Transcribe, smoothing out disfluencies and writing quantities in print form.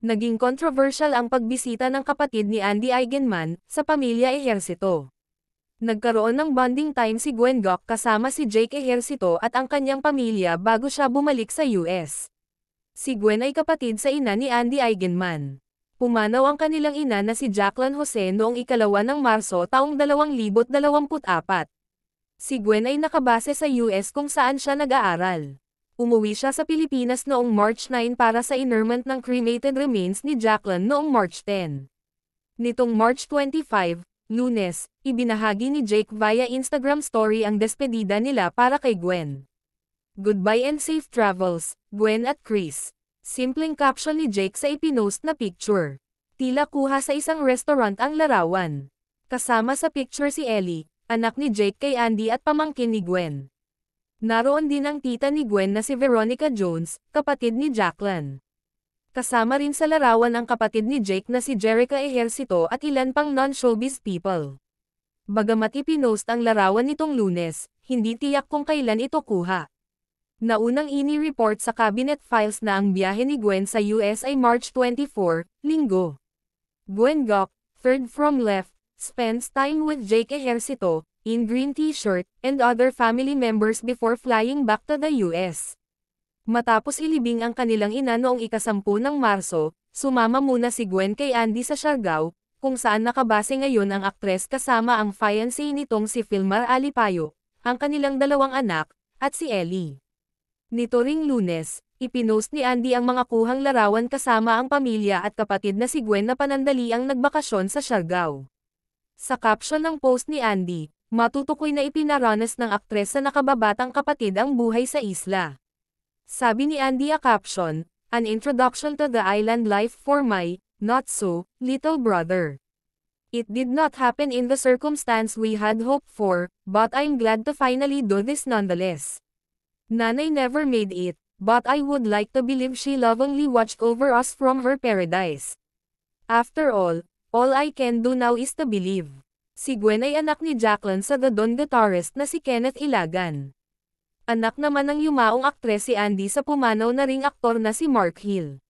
Naging controversial ang pagbisita ng kapatid ni Andy Eigenman sa pamilya Ejercito. Nagkaroon ng bonding time si Gwen Gok kasama si Jake Ejercito at ang kanyang pamilya bago siya bumalik sa US. Si Gwen ay kapatid sa ina ni Andy Eigenman. Pumanaw ang kanilang ina na si Jacqueline Jose noong 2 ng Marso taong 2024. Si Gwen ay nakabase sa US kung saan siya nag-aaral. Umuwi siya sa Pilipinas noong March 9 para sa interment ng cremated remains ni Jacqueline noong March 10. Nitong March 25, Lunes, ibinahagi ni Jake via Instagram story ang despedida nila para kay Gwen. Goodbye and safe travels, Gwen at Chris. Simpleng caption ni Jake sa ipinost na picture. Tila kuha sa isang restaurant ang larawan. Kasama sa picture si Ellie, anak ni Jake kay Andy at pamangkin ni Gwen. Naroon din ang tita ni Gwen na si Veronica Jones, kapatid ni Jacqueline. Kasama rin sa larawan ang kapatid ni Jake na si Jerica Ejercito at ilan pang non-showbiz people. Bagamat ipinost ang larawan nitong Lunes, hindi tiyak kung kailan ito kuha. Naunang ini-report sa cabinet files na ang biyahe ni Gwen sa US ay March 24, Linggo. Gwen Gok, third from left, spends time with Jake Ejercito, in green t-shirt, and other family members before flying back to the US. Matapos ilibing ang kanilang ina noong 10 ng Marso, sumama muna si Gwen kay Andy sa Siargao, kung saan nakabase ngayon ang aktres kasama ang fiancé nitong si Filmar Alipayo, ang kanilang 2 anak, at si Ellie. Nito ring Lunes, ipinost ni Andy ang mga kuhang larawan kasama ang pamilya at kapatid na si Gwen na panandaliang nagbakasyon sa Siargao. Sa caption ng post ni Andy, matutukoy na ipinaranas ng aktres sa nakababatang kapatid ang buhay sa isla. Sabi ni Andy a caption, an introduction to the island life for my, not so, little brother. It did not happen in the circumstance we had hoped for, but I'm glad to finally do this nonetheless. Nanay never made it, but I would like to believe she lovingly watched over us from her paradise. After all I can do now is to believe. Si Gwen ay anak ni Jacqueline sa The Don guitarist na si Kenneth Ilagan. Anak naman ng yumaong aktres si Andy sa pumanaw na ring aktor na si Mark Hill.